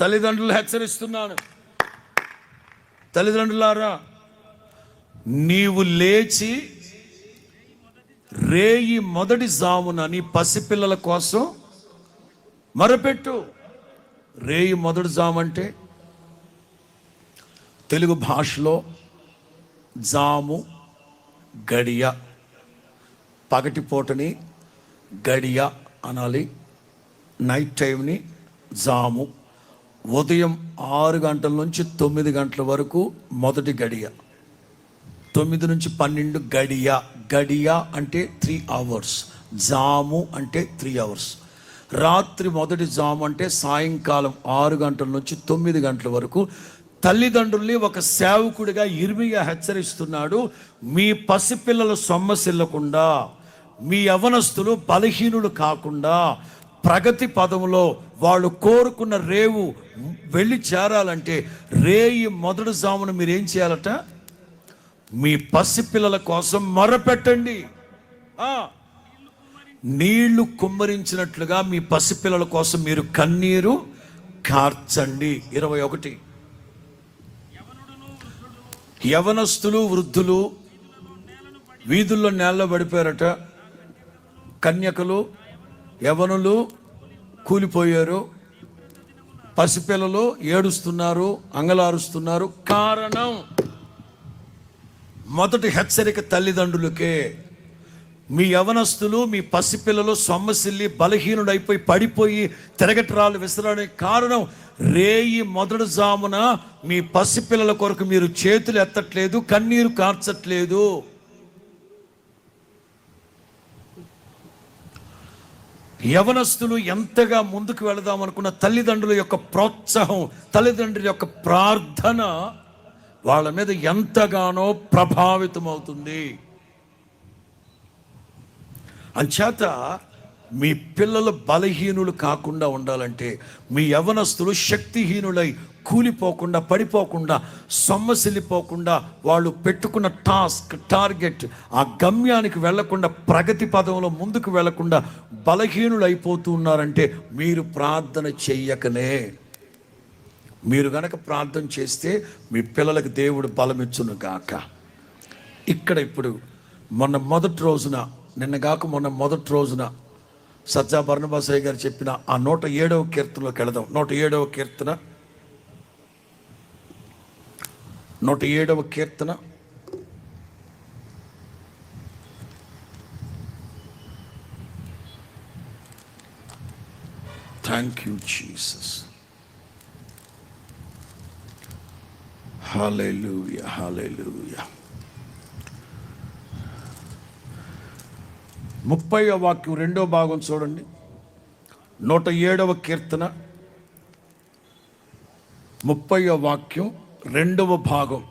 తల్లిదండ్రులు హెచ్చరిస్తున్నాను, తల్లిదండ్రులారా, నీవు లేచి రేయి మొదటి జామున నీ పసిపిల్లల కోసం మొరపెట్టు. రేయి మొదటి జాము అంటే తెలుగు భాషలో జాము, గడియ, పగటిపూటని గడియ అనాలి, నైట్ టైంని జాము. ఉదయం 6 గంటల నుంచి 9 గంటల వరకు మొదటి గడియ, 9 నుంచి 12 గడియ. గడియ అంటే 3 hours, జాము అంటే 3 hours. రాత్రి మొదటి జాము అంటే సాయంకాలం 6 గంటల నుంచి 9 గంటల వరకు. తల్లిదండ్రుల్ని ఒక సేవకుడిగా ఇర్మియా హెచ్చరిస్తున్నాడు, మీ పసిపిల్లలు సొమ్మసిల్లకుండా, మీ యవనస్తులు బలహీనులు కాకుండా, ప్రగతి పదంలో వాళ్ళు కోరుకున్న రేవు వెళ్ళి చేరాలంటే రేయి మొదటి జామున మీరు ఏం చేయాలట? మీ పసిపిల్లల కోసం మొరపెట్టండి. నీళ్లు కుమ్మరించినట్లుగా మీ పసిపిల్లల కోసం మీరు కన్నీరు కార్చండి. 21 యవనస్తులు వృద్ధులు వీధుల్లో నేలలో పడిపోయారట. కన్యకలు యవనులు కూలిపోయారు, పసిపిల్లలు ఏడుస్తున్నారు, అంగలారుస్తున్నారు. కారణం మొదటి హెచ్చరిక తల్లిదండ్రులకే. మీ యవనస్తులు మీ పసిపిల్లలు సొమ్మసిల్లి బలహీనుడైపోయి పడిపోయి తిరగటరాలు విసరడానికి కారణం రేయి మొదటి జామున మీ పసిపిల్లల కొరకు మీరు చేతులు ఎత్తట్లేదు, కన్నీరు కార్చట్లేదు. యవనస్తులు ఎంతగా ముందుకు వెళదాం అనుకున్న తల్లిదండ్రుల యొక్క ప్రోత్సాహం, తల్లిదండ్రుల యొక్క ప్రార్థన వాళ్ళ మీద ఎంతగానో ప్రభావితం అవుతుంది. అంచేత మీ పిల్లలు బలహీనులు కాకుండా ఉండాలంటే, మీ యవనస్తులు శక్తిహీనులై కూలిపోకుండా, పడిపోకుండా, సొమ్మసిల్లిపోకుండా, వాళ్ళు పెట్టుకున్న టార్గెట్ ఆ గమ్యానికి వెళ్లకుండా, ప్రగతి పదంలో ముందుకు వెళ్లకుండా బలహీనులు అయిపోతూ ఉన్నారంటే మీరు ప్రార్థన చెయ్యకనే. మీరు గనక ప్రార్థన చేస్తే మీ పిల్లలకు దేవుడు బలమిచ్చును గాక. ఇక్కడ ఇప్పుడు మొదటి రోజున, నిన్నగాక మొదటి రోజున సజ్జా బర్నబాసయ్య గారు చెప్పిన ఆ 107వ కీర్తనలోకి వెళదాం. 107వ కీర్తన, 107వ కీర్తన థ్యాంక్ యూ జీసస్. హల్లెలూయా, హల్లెలూయా. 30వ వాక్యం 2వ భాగం చూడండి. 107వ కీర్తన 30వ వాక్యం 2వ భాగం.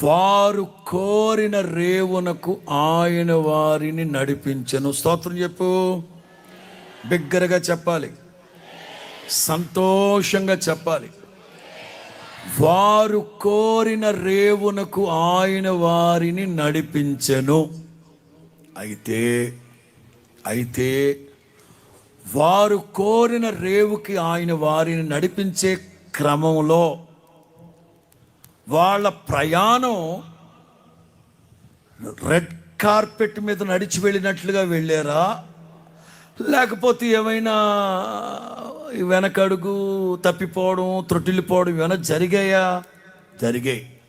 వారు కోరిన రేవునకు ఆయన వారిని నడిపించెను. స్తోత్రం చెప్పు, బిగ్గరగా చెప్పాలి, సంతోషంగా చెప్పాలి. వారు కోరిన రేవునకు ఆయన వారిని నడిపించెను. అయితే వారు కోరిన రేవుకి ఆయన వారిని నడిపించే క్రమంలో వాళ్ళ ప్రయాణం రెడ్ కార్పెట్ మీద నడిచి వెళ్ళినట్లుగా వెళ్ళారా, లేకపోతే ఏమైనా వెనకడుగు తప్పిపోవడం, త్రొట్టిల్లిపోవడం ఏమైనా జరిగాయా? జరిగాయి.